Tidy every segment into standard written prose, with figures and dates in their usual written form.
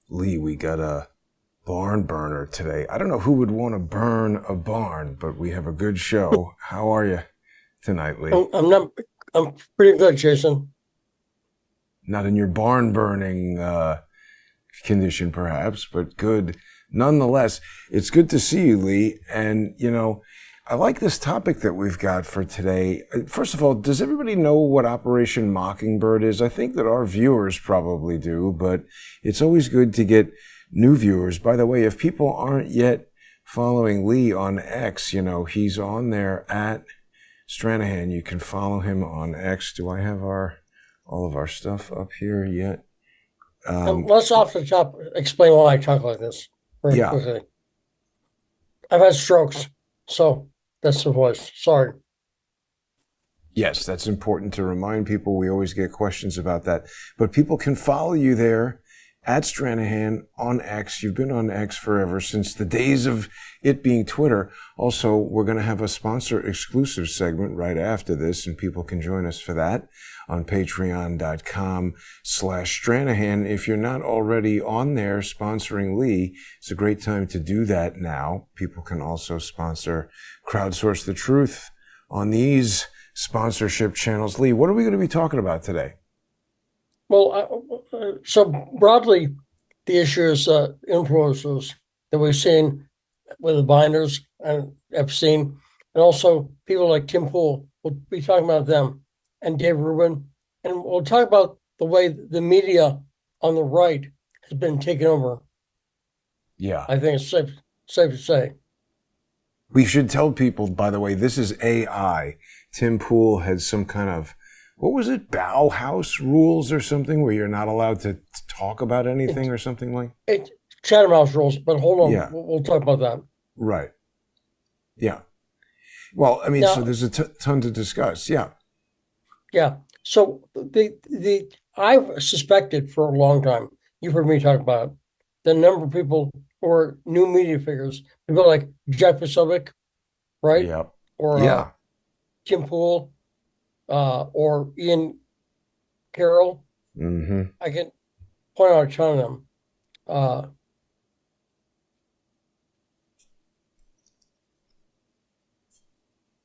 Lee, we got a barn burner today. I don't know who would want to burn a barn, but we have a good show. How are you tonight, Lee? I'm pretty good, Jason. Not in your barn burning condition, perhaps, but good nonetheless. It's good to see you, Lee. And, I like this topic that we've got for today. First of all, does everybody know what Operation Mockingbird is? I think that our viewers probably do, but it's always good to get new viewers. By the way, if people aren't yet following Lee on X, he's on there at Stranahan. You can follow him on X. Do I have all of our stuff up here yet? Let's off the top explain why I talk like this very quickly. I've had strokes, so that's the voice. Sorry. Yes, that's important to remind people. We always get questions about that. But people can follow you there at Stranahan on X. You've been on X forever, since the days of it being Twitter. Also, we're going to have a sponsor exclusive segment right after this, and people can join us for that on patreon.com/Stranahan. If you're not already on there sponsoring Lee, it's a great time to do that now. People can also sponsor Crowdsource the Truth on these sponsorship channels. Lee, what are we going to be talking about today? Well, so broadly, the issue is influencers that we've seen with the Binders and Epstein, and also people like Tim Pool. We'll be talking about them, and Dave Rubin, and we'll talk about the way the media on the right has been taken over. Yeah. I think it's safe to say. We should tell people, by the way, this is AI. Tim Pool had some kind of, what was it, Bauhaus rules or something, where you're not allowed to talk about anything or something like? Chatham House rules, but hold on, Yeah. we'll talk about that. Right. Yeah. Well, I mean, now, so there's a ton to discuss. Yeah. Yeah. So I've suspected for a long time, you've heard me talk about it, the number of people who are new media figures, people like Jeff Posobiec, right? Yep. Or Tim Pool, or Ian Carroll. Mm-hmm. I can point out a ton of them.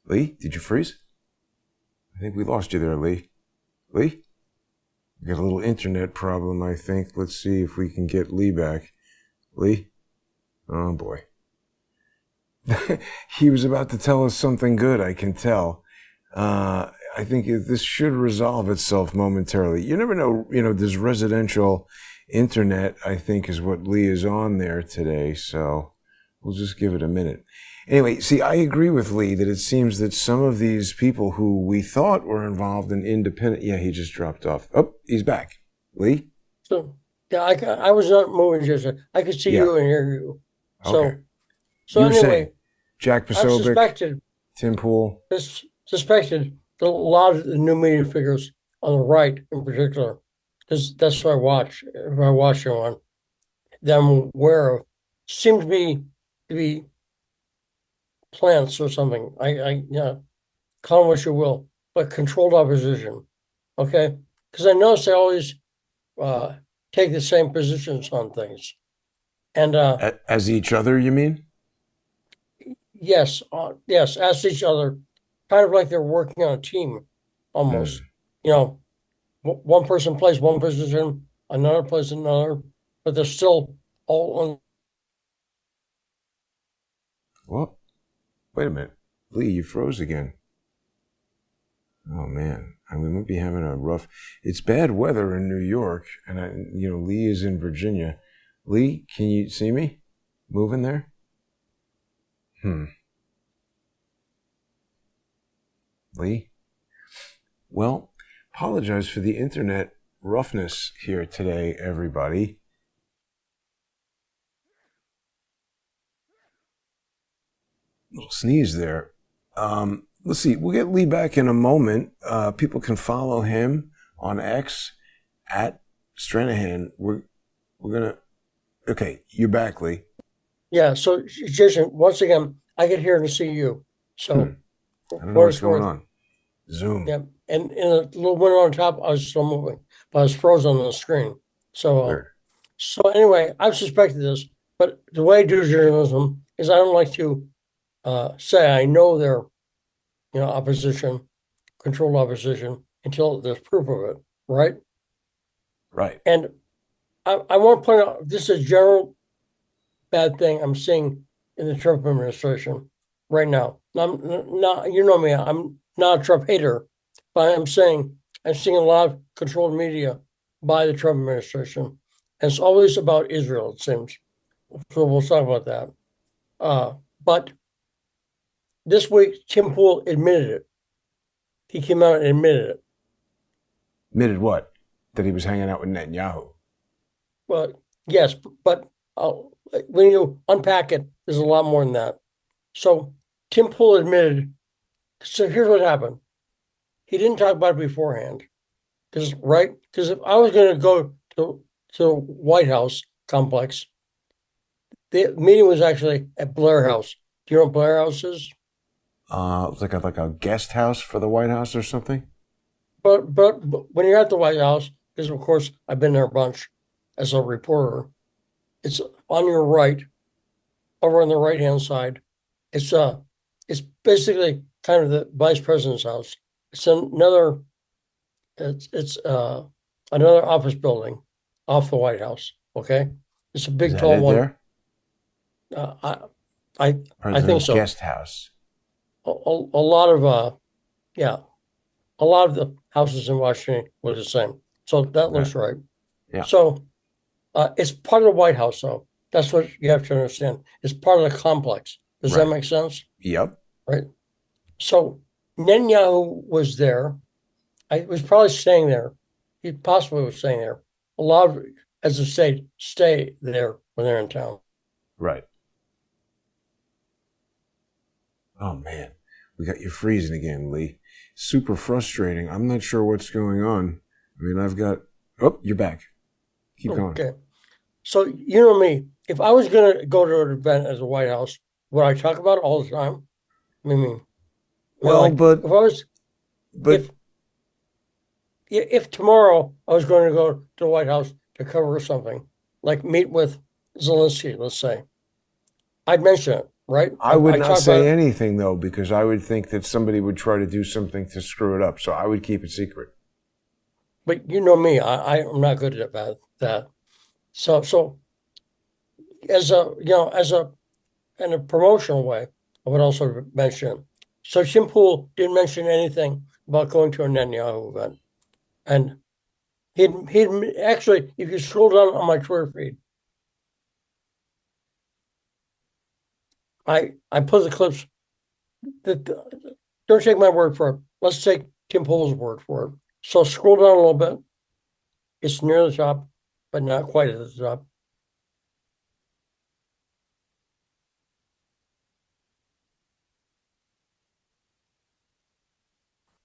Lee, did you freeze? I think we lost you there, Lee. Lee? We got a little internet problem, I think. Let's see if we can get Lee back. Lee? Oh, boy. He was about to tell us something good, I can tell. I think this should resolve itself momentarily. You never know, there's residential internet, I think, is what Lee is on there today. So we'll just give it a minute. Anyway, see, I agree with Lee that it seems that some of these people who we thought were involved in independent, he just dropped off. Oh, he's back. Lee? So, yeah, I was not moving, just I could see you and hear you. Okay. So anyway, Jack Posobiec, Tim Pool. Suspected that a lot of the new media figures on the right in particular, because that's what I watch. If I watch one, that I'm aware of, seem to be plants or something. Call them what you will, but controlled opposition. Okay, because I notice they always take the same positions on things, and as each other, you mean? Yes, as each other, kind of like they're working on a team, almost. One person plays one position, another plays another, but they're still all on. What? Wait a minute, Lee, you froze again. Oh man, we might be having a rough. It's bad weather in New York, and Lee is in Virginia. Lee, can you see me? Moving there? Lee? Well, apologize for the internet roughness here today, everybody. Little sneeze there. Let's see. We'll get Lee back in a moment. People can follow him on X at Stranahan. We're gonna. Okay, you're back, Lee. Yeah. So, Jason, once again, I get here to see you. So, I don't know what's going on. Zoom. Yeah, and in a little window on top, I was still moving, but I was frozen on the screen. So, So anyway, I've suspected this, but the way I do journalism is I don't like to say I know they're, opposition, controlled opposition, until there's proof of it, right? Right. And I want to point out this is a general bad thing I'm seeing in the Trump administration right now. I'm not, you know me, I'm not a Trump hater, but I'm saying I'm seeing a lot of controlled media by the Trump administration. And it's always about Israel, it seems. So we'll talk about that. But this week, Tim Pool admitted it. He came out and admitted it. Admitted what? That he was hanging out with Netanyahu. Well, yes, but when you unpack it, there's a lot more than that. So Tim Pool admitted. So here's what happened. He didn't talk about it beforehand, because if I was going to go to the White House complex, the meeting was actually at Blair House. Do you know what Blair House is? It's like a guest house for the White House or something. But when you're at the White House, because of course I've been there a bunch as a reporter, it's on your right, over on the right hand side. It's basically kind of the vice president's house. It's another office building off the White House. Okay, it's a big tall one. There? I think so. Guest house. A lot of a lot of the houses in Washington were the same. So that looks right. Yeah. So it's part of the White House, though. That's what you have to understand. It's part of the complex. Does that make sense? Yep. Right. So Netanyahu was there. I was probably staying there. He possibly was staying there. A lot of, as a state, stay there when they're in town. Right. Oh, man. We got you freezing again, Lee. Super frustrating. I'm not sure what's going on. I mean, I've got... Oh, you're back. Keep going. Okay. So, you know me. If I was going to go to an event at the White House, would I talk about it all the time? I mean, well, like, but... If I was... But... If tomorrow I was going to go to the White House to cover something, like meet with Zelensky, let's say, I'd mention it, right? I would not say anything, though, because I would think that somebody would try to do something to screw it up. So I would keep it secret. But you know me, I'm not good at that. So as in a promotional way, I would also mention it. So Tim Pool didn't mention anything about going to a Netanyahu event. And he'd actually, if you scroll down on my Twitter feed, I put the clips. Don't take my word for it. Let's take Tim Pool's word for it. So scroll down a little bit. It's near the top, but not quite at the top.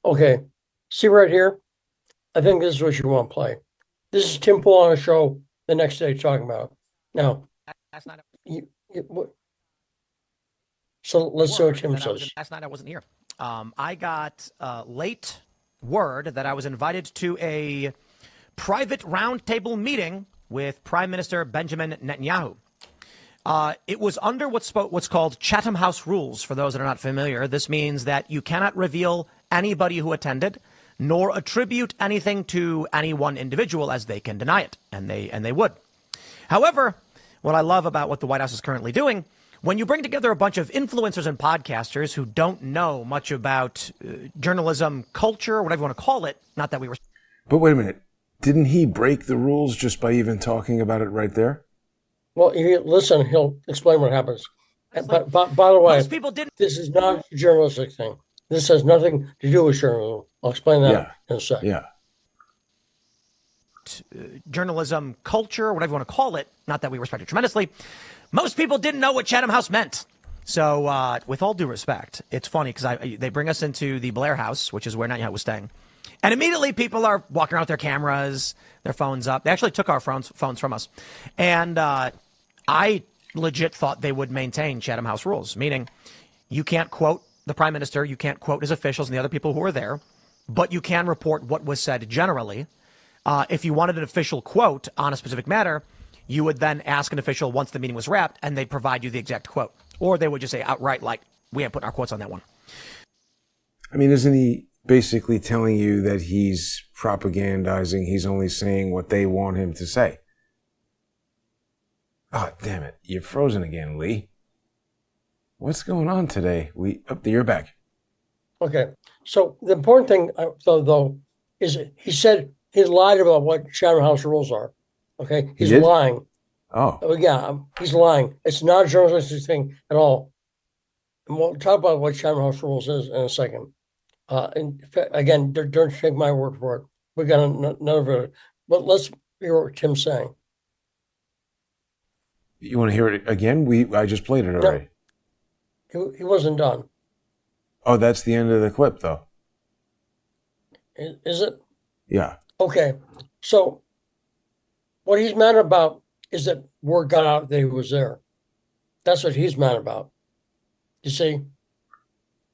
Okay, see right here? I think this is what you want to play. This is Tim Pool on a show the next day talking about it. Now, last night, so let's see what Tim says. Last night I wasn't here. I got late word that I was invited to a private roundtable meeting with Prime Minister Benjamin Netanyahu. It was under what's called Chatham House rules. For those that are not familiar, this means that you cannot reveal anybody who attended, nor attribute anything to any one individual, as they can deny it, and they would. However, what I love about what the White House is currently doing, when you bring together a bunch of influencers and podcasters who don't know much about journalism, culture, whatever you want to call it, not that we were... But wait a minute. Didn't he break the rules just by even talking about it right there? Well, if you listen, he'll explain what happens. But by the way, most people didn't. This is not a journalistic thing. This has nothing to do with journalism. I'll explain that in a second. Yeah. Journalism, culture, whatever you want to call it, not that we respect it tremendously, most people didn't know what Chatham House meant. So with all due respect, it's funny because they bring us into the Blair House, which is where Netanyahu was staying. And immediately people are walking around with their cameras, their phones up. They actually took our phones from us. And I legit thought they would maintain Chatham House rules, meaning you can't quote the prime minister, you can't quote his officials and the other people who were there, but you can report what was said generally. If you wanted an official quote on a specific matter, You would then ask an official once the meeting was wrapped, and they'd provide you the exact quote. Or they would just say outright, like, we ain't putting our quotes on that one. I mean, isn't he basically telling you that he's propagandizing? He's only saying what they want him to say. Oh, damn it. You're frozen again, Lee. What's going on today? You're back. Okay. So the important thing, though, is he said he lied about what Chatham House rules are. Okay. He's lying. Oh. Yeah, he's lying. It's not a journalistic thing at all. And we'll talk about what Chatham House rules is in a second. And again, don't take my word for it. We got another video. But let's hear what Tim's saying. You want to hear it again? I just played it already. He wasn't done. Oh, that's the end of the clip, though. Is it? Yeah. Okay. So what he's mad about is that word got out that he was there. That's what he's mad about. You see?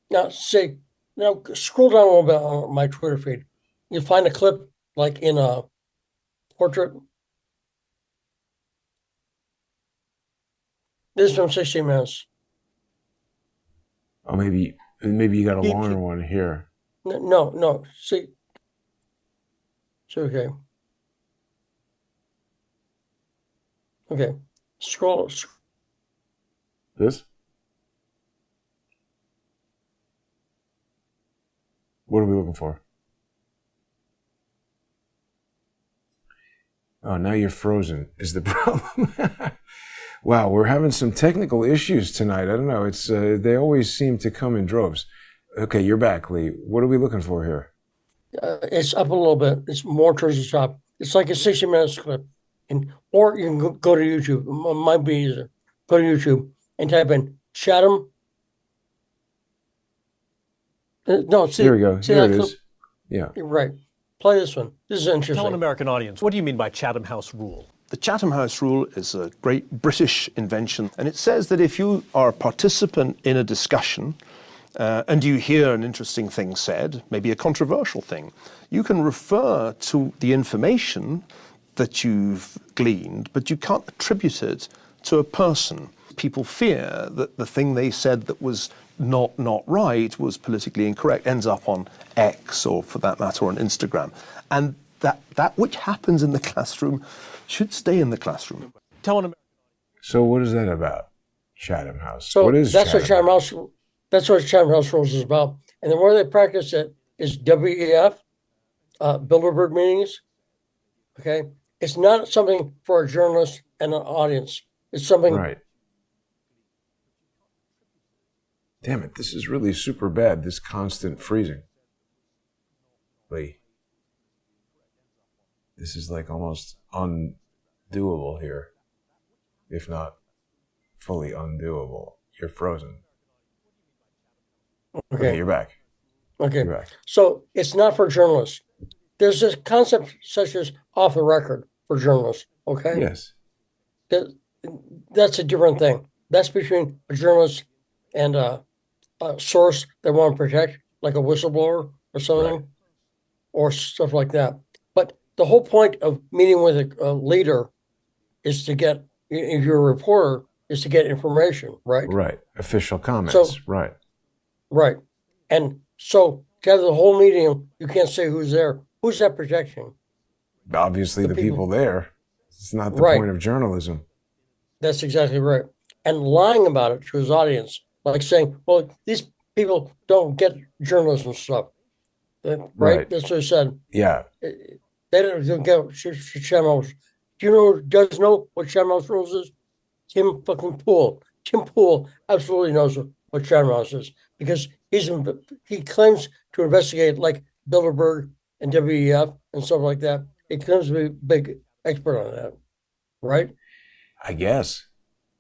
Now, scroll down a little bit on my Twitter feed. You'll find a clip like in a portrait. This is from 60 Minutes. Oh, maybe you got a longer one here. No. See, it's okay. Okay, scroll. This? What are we looking for? Oh, now you're frozen is the problem. Wow, we're having some technical issues tonight. I don't know. It's they always seem to come in droves. Okay, you're back, Lee. What are we looking for here? It's up a little bit. It's more towards the top. It's like a 60 Minutes clip. Or you can go to YouTube. It might be easier. Go to YouTube and type in Chatham. No, see, here we go. See here it clip? Is. Yeah. You're right. Play this one. This is interesting. Tell an American audience, what do you mean by Chatham House rule? The Chatham House rule is a great British invention, and it says that if you are a participant in a discussion and you hear an interesting thing said, maybe a controversial thing, you can refer to the information that you've gleaned, but you can't attribute it to a person. People fear that the thing they said that was not right, was politically incorrect, ends up on X, or for that matter on Instagram. And that which happens in the classroom should stay in the classroom. So what is that about? Chatham House. So what is that's Chatham what Chatham House. That's what Chatham House rules is about. And then where they practice it is WEF, Bilderberg meetings. Okay, it's not something for a journalist and an audience. It's something. Right. Damn it! This is really super bad. This constant freezing. Lee. This is like almost undoable here, if not fully undoable. You're frozen. Okay, you're back. Okay, You're back. So it's not for journalists. There's this concept such as off the record for journalists. Okay. Yes. That's a different thing. That's between a journalist and a source they want to protect, like a whistleblower or something, Right. or stuff like that. But the whole point of meeting with a leader is to get, if you're a reporter, is to get information, right? Right. Official comments. So- right. Right. And so to have the whole meeting, you can't say who's there. Who's that protecting? Obviously, the people there. It's not the Right. point of journalism. That's exactly right. And lying about it to his audience, like saying, well, these people don't get journalism stuff. Right? Right. That's what he said. Yeah. They don't get Chatham House. Do you know who does know what Chatham House rules is? Tim fucking Poole. Tim Poole absolutely knows what Chatham House is because he claims to investigate like Bilderberg and WEF and stuff like that. He claims to be a big expert on that, right? I guess.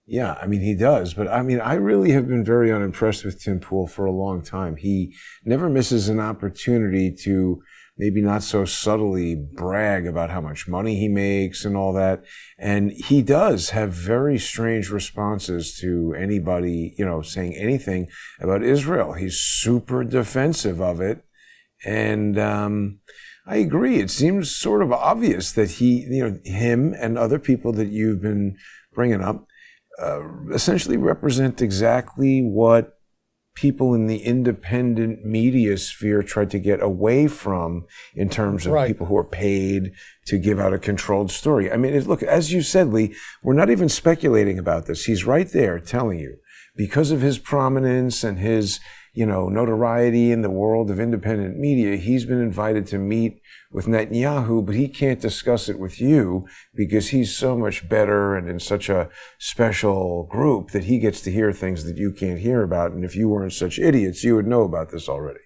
Yeah, I mean, he does. But I mean, I really have been very unimpressed with Tim Poole for a long time. He never misses an opportunity to maybe not so subtly brag about how much money he makes and all that. And he does have very strange responses to anybody, saying anything about Israel. He's super defensive of it. And I I agree. It seems sort of obvious that him and other people that you've been bringing up essentially represent exactly what people in the independent media sphere tried to get away from in terms of people who are paid to give out a controlled story. I mean, look, as you said, Lee, we're not even speculating about this. He's right there telling you, because of his prominence and his, notoriety in the world of independent media, he's been invited to meet with Netanyahu, but he can't discuss it with you because he's so much better and in such a special group that he gets to hear things that you can't hear about. And if you weren't such idiots, you would know about this already.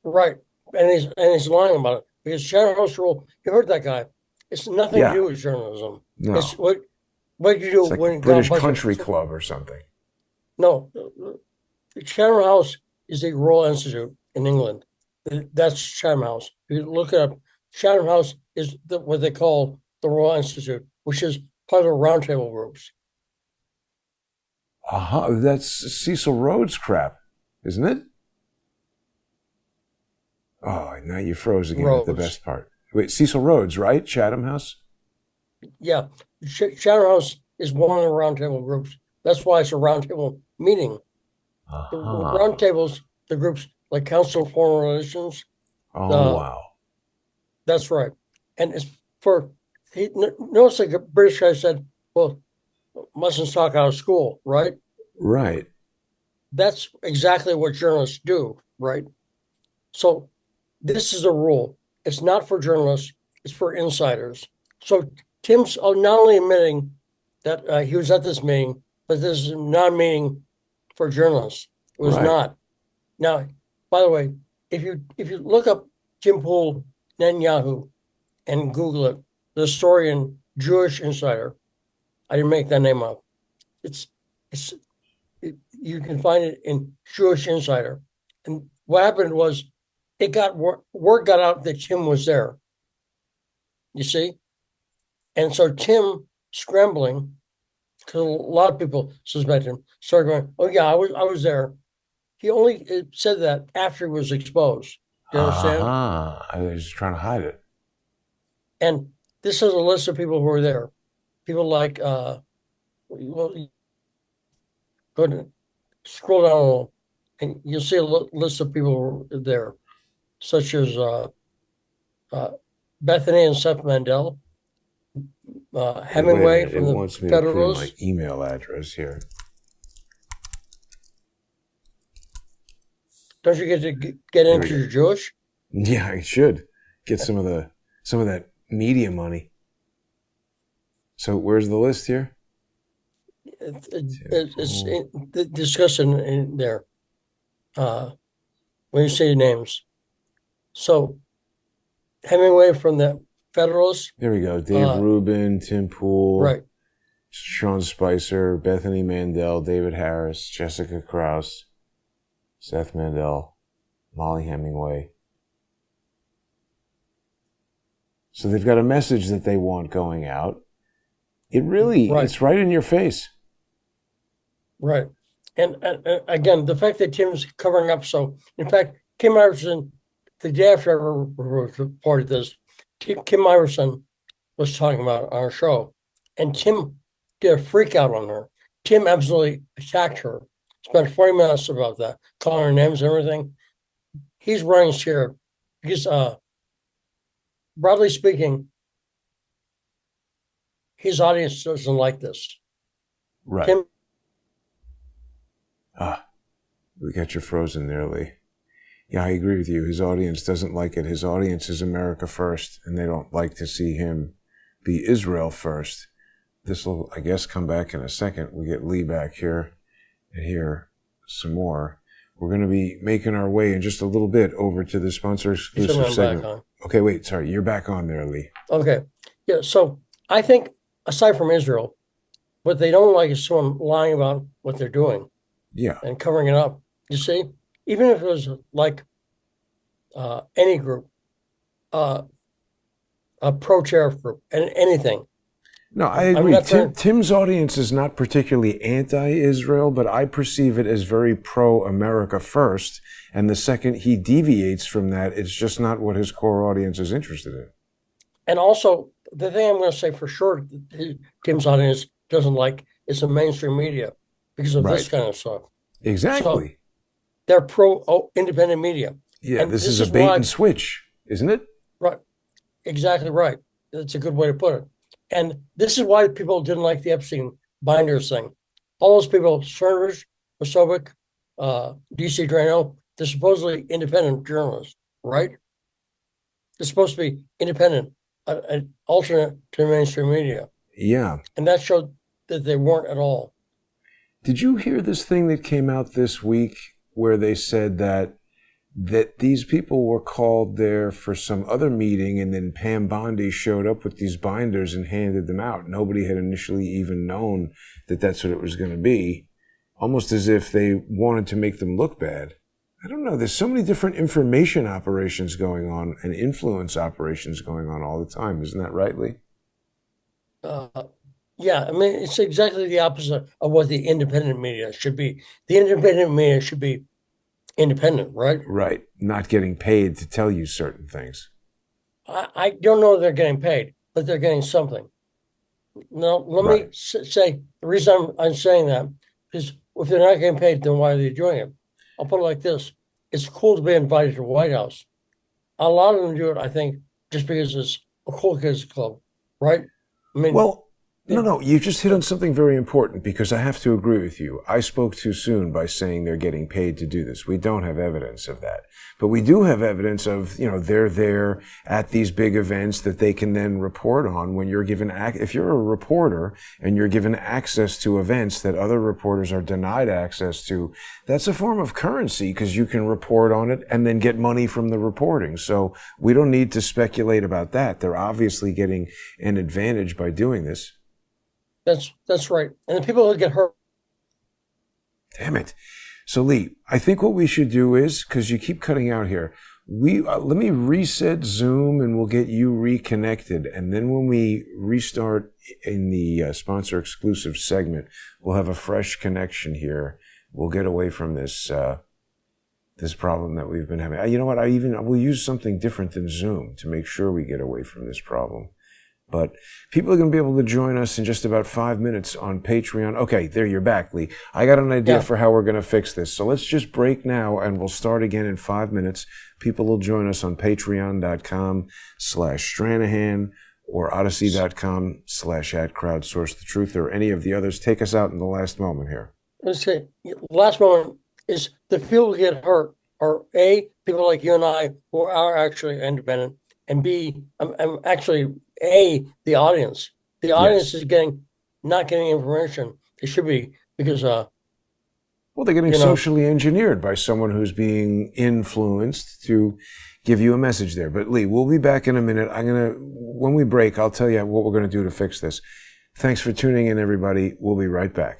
Right. And he's lying about it. Because Chatham House rule, you heard that guy. It's nothing to do with journalism. No. It's what you do It's like when a British country club or something. No. The Chatham House is the Royal Institute in England. That's Chatham House. If you look it up, Chatham House is what they call the Royal Institute, which is part of the roundtable groups. That's Cecil Rhodes crap, isn't it? Oh, now you froze again at the best part. Wait, Cecil Rhodes, right? Chatham House? Yeah. Chatham House is one of the roundtable groups. That's why it's a roundtable meeting. The roundtables, the groups like Council of Foreign Relations. Wow. That's right. And it's notice like a British guy said, well, mustn't talk out of school, right? Right. That's exactly what journalists do, right? So this is a rule. It's not for journalists, it's for insiders. So Tim's not only admitting that he was at this meeting, but this is not a meeting for journalists. It was not. Now, by the way, if you look up Tim Pool Netanyahu and Google it, the historian Jewish Insider, I didn't make that name up. You can find it in Jewish Insider. And what happened was word got out that Tim was there. You see? And so Tim, scrambling, because a lot of people suspect him, started going, oh yeah, I was there. He only said that after he was exposed. Do you understand? I was trying to hide it. And this is a list of people who were there. People like, go ahead, scroll down a little, and you'll see a list of people who were there, such as Bethany and Seth Mandel, Hemingway from the wants me Federalist. to put my email address here. Don't you get to get into your Jewish? Yeah, I should get some of that media money. So where's the list here? It's discussed in there when you say names. So Hemingway from the Federalist. There we go. Dave Rubin, Tim Pool, right? Sean Spicer, Bethany Mandel, David Harris, Jessica Krause, Seth Mandel, Molly Hemingway. So they've got a message that they want going out. It's right in your face. Right. And again, the fact that Tim's covering up. So, in fact, Kim Iverson, the day after I reported this, Kim Iverson was talking about our show, and Tim did a freak out on her. Tim absolutely attacked her. Spent 40 minutes about that, calling her names and everything. He's running his chair because, broadly speaking, his audience doesn't like this. Right. Tim, we got you frozen there, Lee. Yeah, I agree with you. His audience doesn't like it. His audience is America first, and they don't like to see him be Israel first. This will, I guess, come back in a second. We get Lee back here and hear some more. We're going to be making our way in just a little bit over to the sponsor exclusive segment. Okay, wait, sorry. You're back on there, Lee. Okay. Yeah, so I think, aside from Israel, what they don't like is someone lying about what they're doing. Yeah. And covering it up. You see? Even if it was like any group, a pro-tariff group, and anything. No, I I'm agree. not trying- Tim's audience is not particularly anti-Israel, but I perceive it as very pro-America first. And the second he deviates from that, it's just not what his core audience is interested in. And also, the thing I'm going to say for sure, Tim's audience doesn't like is the mainstream media because of this Right. kind of stuff. Exactly. They're pro-independent media. Yeah, And this is a bait why- and switch, isn't it? Right. Exactly right. That's a good way to put it. And this is why people didn't like the Epstein binders thing. All those people, Cernovich, Posobiec, DC Drano, they're supposedly independent journalists, right? They're supposed to be independent, an alternate to the mainstream media. Yeah. And that showed that they weren't at all. Did you hear this thing that came out this week where they said that these people were called there for some other meeting, and then Pam Bondi showed up with these binders and handed them out? Nobody had initially even known that that's what it was going to be, almost as if they wanted to make them look bad. I don't know. There's so many different information operations going on and influence operations going on all the time. Isn't that right, Lee? Yeah, I mean, it's exactly the opposite of what the independent media should be. The independent media should be independent, right? Right. Not getting paid to tell you certain things. I don't know if they're getting paid, but they're getting something. Now, let me Right. say the reason I'm saying that is if they're not getting paid, then why are they doing it? I'll put it like this. It's cool to be invited to the White House. A lot of them do it, I think, just because it's a cool kids club, right? I mean, Well, no, you just hit on something very important, because I have to agree with you. I spoke too soon by saying they're getting paid to do this. We don't have evidence of that. But we do have evidence of, they're there at these big events that they can then report on when you're given, if you're a reporter and you're given access to events that other reporters are denied access to, that's a form of currency, because you can report on it and then get money from the reporting. So we don't need to speculate about that. They're obviously getting an advantage by doing this. that's right. And the people who get hurt. Damn it. So Lee, I think what we should do is, because you keep cutting out here, let me reset Zoom and we'll get you reconnected. And then when we restart in the sponsor exclusive segment, we'll have a fresh connection here. We'll get away from this this problem that we've been having. You know what? We'll use something different than Zoom to make sure we get away from this problem. But people are going to be able to join us in just about 5 minutes on Patreon. Okay, there, you're back, Lee. I got an idea for how we're going to fix this. So let's just break now and we'll start again in 5 minutes. People will join us on patreon.com/Stranahan or odyssey.com/@crowdsource the truth, or any of the others. Take us out in the last moment here. Let's say last moment is the people who get hurt are A, people like you and I who are actually independent, and B, I'm actually the audience. The audience is not getting information. It should be because well, they're getting socially engineered by someone who's being influenced to give you a message there. But Lee, we'll be back in a minute. When we break, I'll tell you what we're going to do to fix this. Thanks for tuning in, everybody. We'll be right back.